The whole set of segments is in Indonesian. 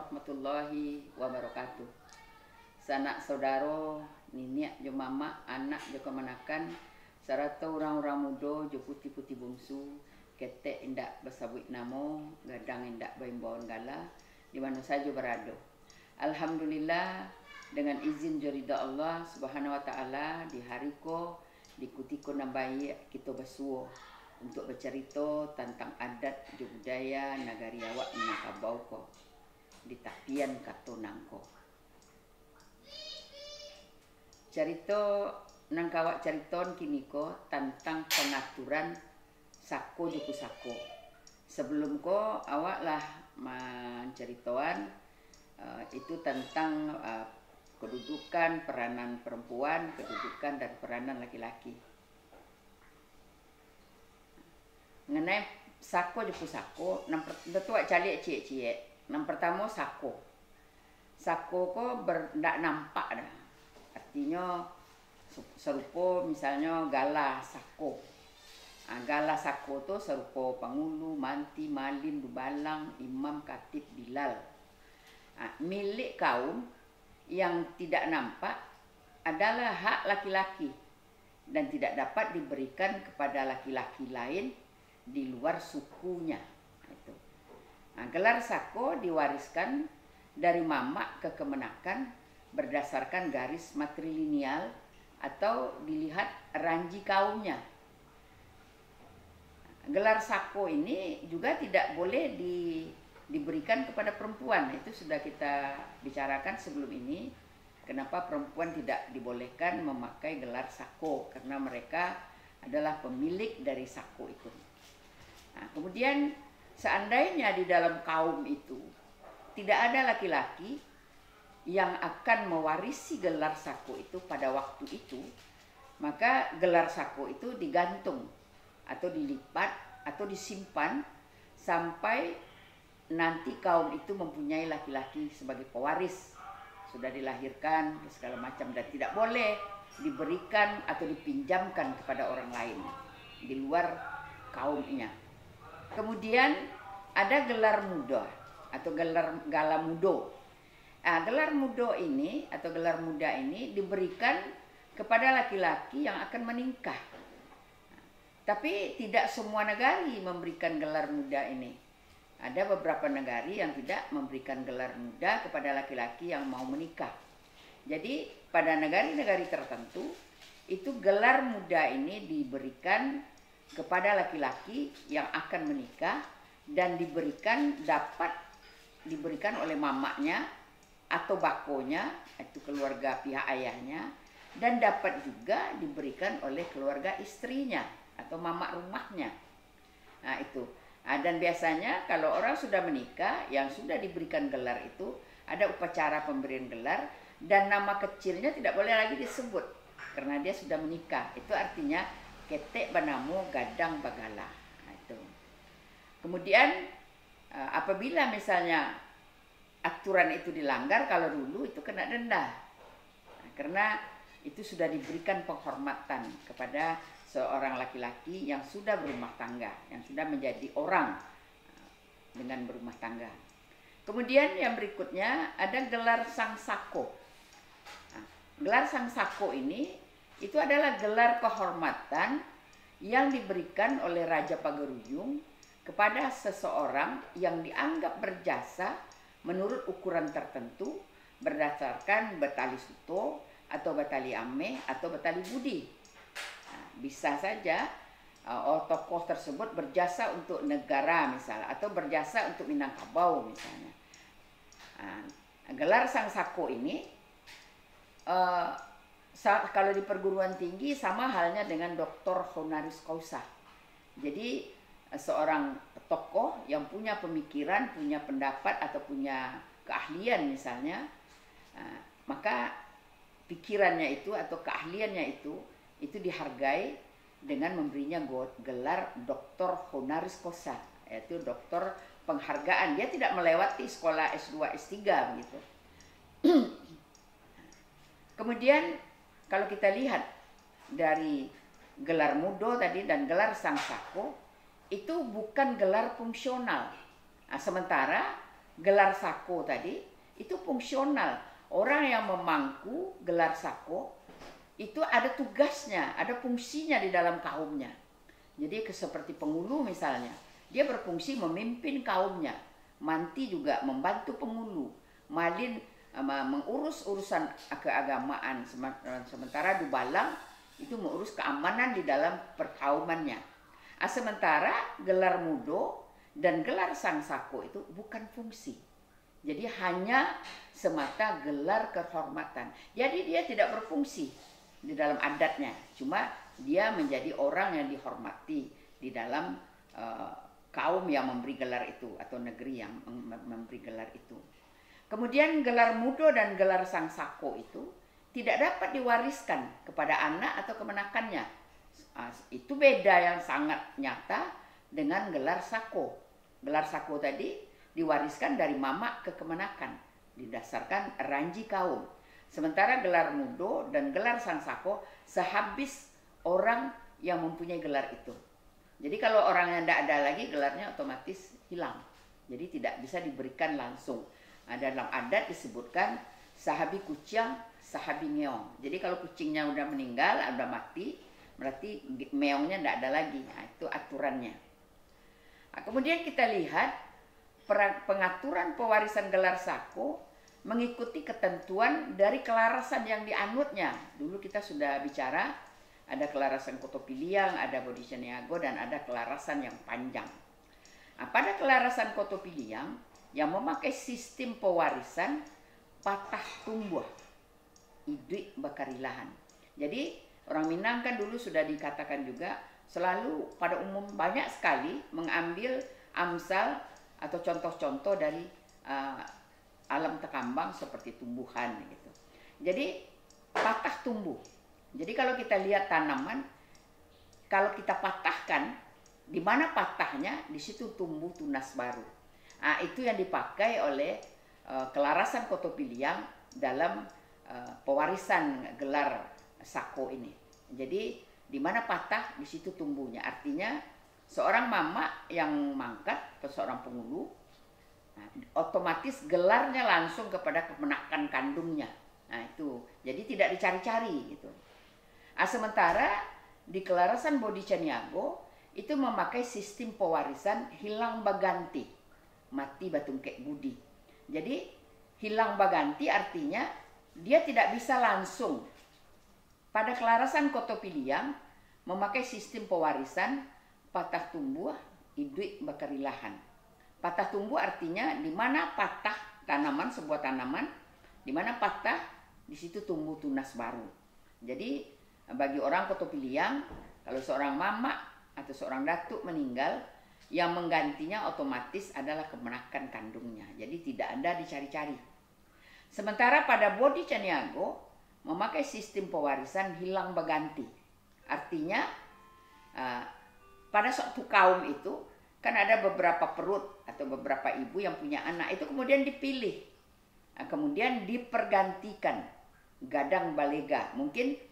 warahmatullahi wabarakatuh. Sanak saudaro, niniak jo mama, anak jo kemanakan, sarata orang-orang muda jo putih-putih bungsu, ketek indak bersabut namo, gadang indak baimbauan gala, di mana saja berada. Alhamdulillah, dengan izin jorida Allah subhanahu wa ta'ala, di hari ko, diikuti ko nambahi kita bersuah untuk bercerita tentang adat dan budaya nagari awak Minangkabau ko di tapian katonangko. Cerita nangkawak ceriton kini ko tentang pengaturan sako juku sako. Sebelum ko awak lah menceritakan itu tentang kedudukan peranan perempuan, kedudukan dan peranan laki-laki. Mengenai sako juku sako, tentu calik cie-cie. Yang pertama sako. Sako ko ndak nampak dah. Artinya serupa misalnya gala sako. Gala sako tu serupa pangulu, manti, malin, dubalang, imam, katib, bilal. Milik kaum yang tidak nampak adalah hak laki-laki dan tidak dapat diberikan kepada laki-laki lain di luar sukunya. Itu. Gelar sako diwariskan dari mamak ke kemenakan berdasarkan garis matrilineal atau dilihat ranji kaumnya. Gelar sako ini juga tidak boleh diberikan kepada perempuan. Itu sudah kita bicarakan sebelum ini. Kenapa perempuan tidak dibolehkan memakai gelar sako? Karena mereka adalah pemilik dari sako itu. Nah, kemudian seandainya di dalam kaum itu tidak ada laki-laki yang akan mewarisi gelar sako itu pada waktu itu, maka gelar sako itu digantung atau dilipat atau disimpan sampai nanti kaum itu mempunyai laki-laki sebagai pewaris, sudah dilahirkan segala macam, dan tidak boleh diberikan atau dipinjamkan kepada orang lain di luar kaumnya. Kemudian ada gelar muda atau gala mudo. Gelar mudo ini atau gelar muda ini diberikan kepada laki-laki yang akan menikah. Tapi tidak semua negari memberikan gelar muda ini. Ada beberapa negari yang tidak memberikan gelar muda kepada laki-laki yang mau menikah. Jadi pada negari-negari tertentu itu gelar muda ini diberikan kepada laki-laki yang akan menikah dan dapat diberikan oleh mamaknya atau bakonya, itu keluarga pihak ayahnya, dan dapat juga diberikan oleh keluarga istrinya atau mamak rumahnya. Nah itu. Dan biasanya kalau orang sudah menikah yang sudah diberikan gelar itu ada upacara pemberian gelar dan nama kecilnya tidak boleh lagi disebut karena dia sudah menikah. Itu artinya ketek banamu gadang bagala. Nah, itu. Kemudian apabila misalnya aturan itu dilanggar, kalau dulu itu kena denda. Karena itu sudah diberikan penghormatan kepada seorang laki-laki yang sudah berumah tangga, yang sudah menjadi orang dengan berumah tangga. Kemudian yang berikutnya ada gelar sang sako. Gelar sang sako ini itu adalah gelar kehormatan yang diberikan oleh Raja Pageruyung kepada seseorang yang dianggap berjasa menurut ukuran tertentu berdasarkan betali suto atau betali ame atau betali budi. Bisa saja tokoh tersebut berjasa untuk negara misalnya atau berjasa untuk Minangkabau misalnya. Gelar sang sako ini kalau di perguruan tinggi sama halnya dengan doktor honoris causa. Jadi seorang tokoh yang punya pemikiran, punya pendapat atau punya keahlian misalnya, maka pikirannya itu atau keahliannya itu dihargai dengan memberinya gelar doktor honoris causa, yaitu doktor penghargaan. Dia tidak melewati sekolah S2, S3 begitu. Kemudian kalau kita lihat dari gelar mudo tadi dan gelar sang sako itu bukan gelar fungsional. Sementara gelar sako tadi itu fungsional. Orang yang memangku gelar sako itu ada tugasnya, ada fungsinya di dalam kaumnya. Jadi seperti pengulu misalnya, dia berfungsi memimpin kaumnya. Manti juga membantu pengulu. Malin mengurus urusan keagamaan, sementara Dubalang itu mengurus keamanan di dalam perkaumannya. Sementara gelar mudo dan gelar sang sako itu bukan fungsi. Jadi hanya semata gelar kehormatan. Jadi dia tidak berfungsi di dalam adatnya. Cuma dia menjadi orang yang dihormati di dalam kaum yang memberi gelar itu atau negeri yang memberi gelar itu. Kemudian gelar mudo dan gelar sang sako itu tidak dapat diwariskan kepada anak atau kemenakannya. Itu beda yang sangat nyata dengan gelar sako. Gelar sako tadi diwariskan dari mama ke kemenakan, didasarkan ranji kaum. Sementara gelar mudo dan gelar sang sako sehabis orang yang mempunyai gelar itu. Jadi kalau orang yang tidak ada lagi, gelarnya otomatis hilang. Jadi tidak bisa diberikan langsung. Dalam adat disebutkan sahabi kucing, sahabi ngeong. Jadi kalau kucingnya udah meninggal, udah mati, berarti meongnya tidak ada lagi. Nah, itu aturannya. Nah, kemudian kita lihat pengaturan pewarisan gelar sako mengikuti ketentuan dari kelarasan yang dianutnya. Dulu kita sudah bicara, ada kelarasan Kotopiliang, ada Bodhisattva, dan ada kelarasan yang panjang. Nah, pada kelarasan Kotopiliang yang memakai sistem pewarisan patah tumbuh, idui bakarilahan. Jadi orang Minang kan dulu sudah dikatakan juga selalu pada umum banyak sekali mengambil amsal atau contoh-contoh dari alam tekambang seperti tumbuhan gitu. Jadi patah tumbuh. Jadi kalau kita lihat tanaman, kalau kita patahkan, di mana patahnya, di situ tumbuh tunas baru. Nah, itu yang dipakai oleh kelarasan Kotopiliang dalam pewarisan gelar sako ini. Jadi di mana patah, di situ tumbuhnya. Artinya seorang mama yang mangkat atau seorang pengulu, nah, otomatis gelarnya langsung kepada kemenakan kandungnya. Nah itu, jadi tidak dicari-cari gitu. Sementara di kelarasan Bodhisattva itu memakai sistem pewarisan hilang baganti, mati batungkek budi. Jadi hilang baganti artinya dia tidak bisa langsung. Pada kelarasan Kotopiliang memakai sistem pewarisan patah tumbuh, idui bakarilahan. Patah tumbuh artinya di mana patah tanaman, sebuah tanaman, di mana patah, di situ tumbuh tunas baru. Jadi bagi orang Kotopiliang, kalau seorang mama atau seorang datuk meninggal, yang menggantinya otomatis adalah kemenakan kandungnya. Jadi tidak ada dicari-cari. Sementara pada Bodhisattva memakai sistem pewarisan hilang baganti. Artinya pada suatu kaum itu kan ada beberapa perut atau beberapa ibu yang punya anak, itu kemudian dipilih, kemudian dipergantikan gadang balega. Mungkin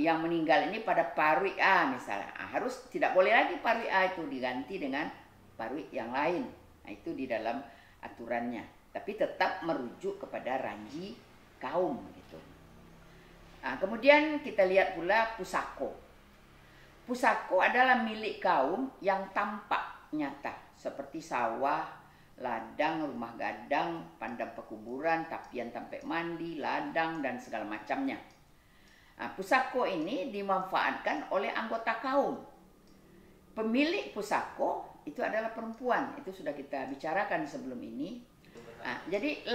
yang meninggal ini pada parui A misalnya, harus tidak boleh lagi parui A itu diganti dengan parui yang lain. Nah, itu di dalam aturannya, tapi tetap merujuk kepada ranji kaum gitu. Nah, kemudian kita lihat pula pusako. Pusako adalah milik kaum yang tampak nyata, seperti sawah, ladang, rumah gadang, pandang pekuburan, tapian tampek mandi, ladang, dan segala macamnya. Nah, pusako ini dimanfaatkan oleh anggota kaum. Pemilik pusako itu adalah perempuan, itu sudah kita bicarakan sebelum ini. Nah, jadi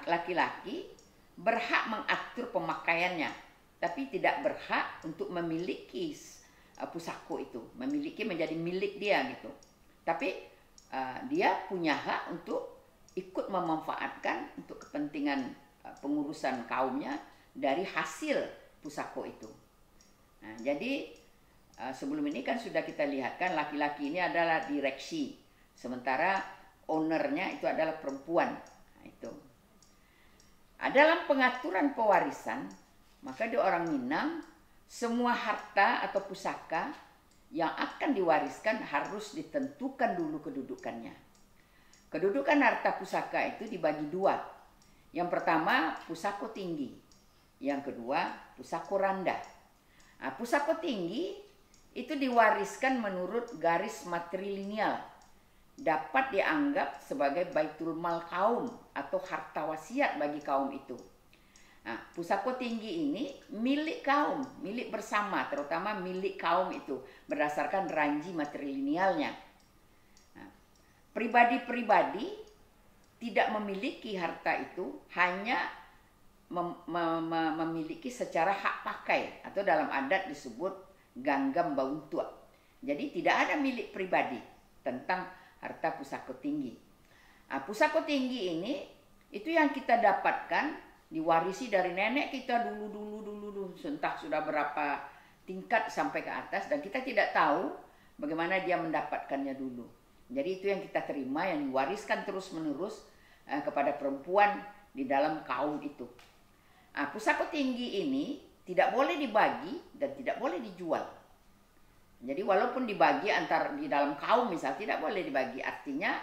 laki-laki berhak mengatur pemakaiannya, tapi tidak berhak untuk memiliki pusako itu, memiliki menjadi milik dia gitu. Tapi dia punya hak untuk ikut memanfaatkan untuk kepentingan pengurusan kaumnya dari hasil pusako itu. Nah, jadi sebelum ini kan sudah kita lihatkan laki-laki ini adalah direksi, sementara ownernya itu adalah perempuan. Nah, itu. Dalam pengaturan pewarisan, maka di orang Minang semua harta atau pusaka yang akan diwariskan harus ditentukan dulu kedudukannya. Kedudukan harta pusaka itu dibagi dua. Yang pertama pusako tinggi, yang kedua pusako rendah. Nah, pusako tinggi itu diwariskan menurut garis matrilineal, dapat dianggap sebagai baitul mal kaum atau harta wasiat bagi kaum itu. Nah, pusako tinggi ini milik kaum, milik bersama, terutama milik kaum itu berdasarkan ranji matrilinealnya. Nah, pribadi-pribadi tidak memiliki harta itu, hanya memiliki secara hak pakai atau dalam adat disebut ganggam bauntua. Jadi tidak ada milik pribadi tentang harta pusako tinggi. Nah, pusako tinggi ini itu yang kita dapatkan, diwarisi dari nenek kita dulu, entah sudah berapa tingkat sampai ke atas, dan kita tidak tahu bagaimana dia mendapatkannya dulu. Jadi itu yang kita terima, yang diwariskan terus menerus kepada perempuan di dalam kaum itu. Nah, pusako tinggi ini tidak boleh dibagi dan tidak boleh dijual. Jadi walaupun dibagi antar di dalam kaum misal, tidak boleh dibagi. Artinya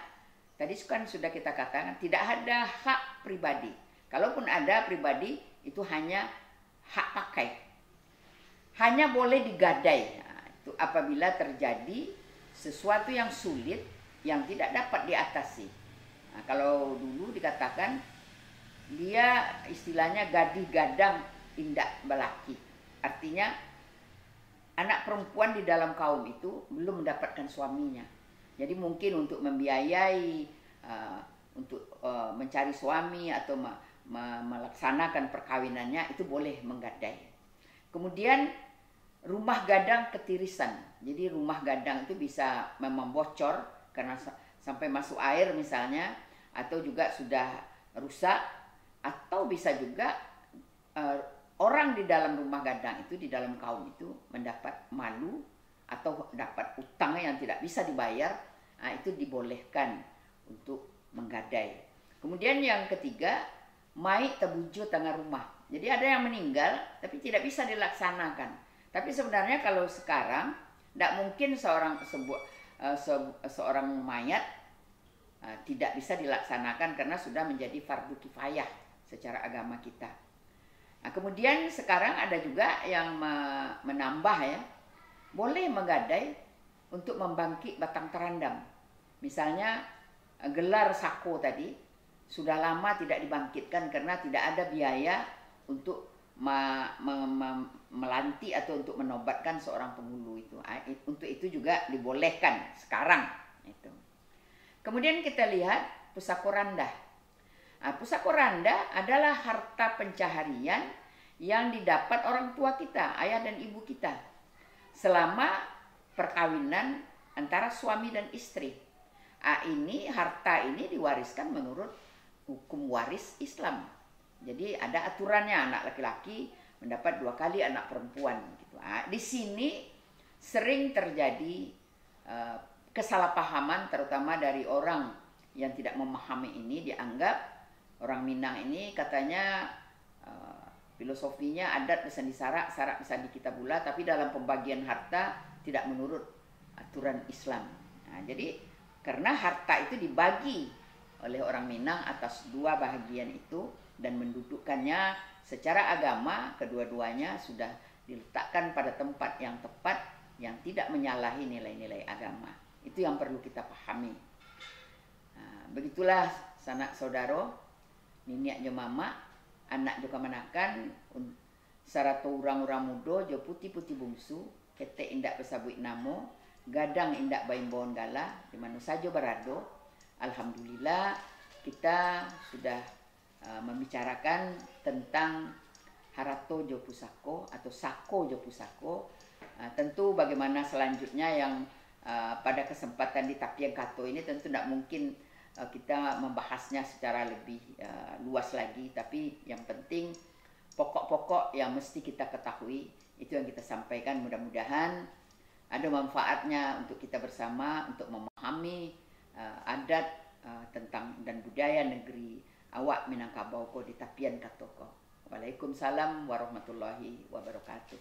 tadi kan sudah kita katakan tidak ada hak pribadi. Kalaupun ada pribadi itu hanya hak pakai. Hanya boleh digadai. Nah, itu apabila terjadi sesuatu yang sulit yang tidak dapat diatasi. Nah, kalau dulu dikatakan dia istilahnya gadih gadang indak belaki. Artinya anak perempuan di dalam kaum itu belum mendapatkan suaminya. Jadi mungkin untuk membiayai, untuk mencari suami atau melaksanakan perkawinannya itu boleh menggadai. Kemudian rumah gadang ketirisan. Jadi rumah gadang itu bisa memang bocor karena sampai masuk air misalnya, atau juga sudah rusak, atau bisa juga orang di dalam rumah gadang itu, di dalam kaum itu mendapat malu atau dapat utang yang tidak bisa dibayar. Nah, itu dibolehkan untuk menggadai. Kemudian yang ketiga, mai tebujo tengah rumah. Jadi ada yang meninggal tapi tidak bisa dilaksanakan. Tapi sebenarnya kalau sekarang tidak mungkin seorang mayat tidak bisa dilaksanakan karena sudah menjadi fardu kifayah secara agama kita. Nah, kemudian sekarang ada juga yang menambah ya, boleh menggadai untuk membangkit batang terandam. Misalnya gelar sako tadi sudah lama tidak dibangkitkan karena tidak ada biaya untuk melanti atau untuk menobatkan seorang penghulu itu. Untuk itu juga dibolehkan sekarang itu. Kemudian kita lihat pusako rendah. Nah, pusako rendah adalah harta pencaharian yang didapat orang tua kita, ayah dan ibu kita, selama perkawinan antara suami dan istri. Harta ini diwariskan menurut hukum waris Islam. Jadi ada aturannya, anak laki-laki mendapat 2 kali anak perempuan. Gitu. Di sini sering terjadi kesalahpahaman, terutama dari orang yang tidak memahami ini. Dianggap orang Minang ini katanya filosofinya adat bisa disarak, sarak bisa dikitabula, tapi dalam pembagian harta tidak menurut aturan Islam. Nah, jadi karena harta itu dibagi oleh orang Minang atas 2 bahagian itu dan mendudukkannya secara agama, kedua-duanya sudah diletakkan pada tempat yang tepat yang tidak menyalahi nilai-nilai agama. Itu yang perlu kita pahami. Nah, begitulah sanak saudaro, niniak jo mama, anak jo kamanakan, sarato urang-urang mudo jo putih-putih bungsu, kete indak besabuik namo, gadang indak baimbon gala, di mana saja berado. Alhamdulillah kita sudah membicarakan tentang harato jo pusako atau sako jo pusako. Tentu bagaimana selanjutnya yang pada kesempatan di Tapian Kato ini tentu tidak mungkin kita membahasnya secara lebih luas lagi, tapi yang penting pokok-pokok yang mesti kita ketahui itu yang kita sampaikan. Mudah-mudahan ada manfaatnya untuk kita bersama untuk memahami adat tentang dan budaya negeri awak Minangkabau ko di Tapian Katoko. Waalaikumsalam warahmatullahi wabarakatuh.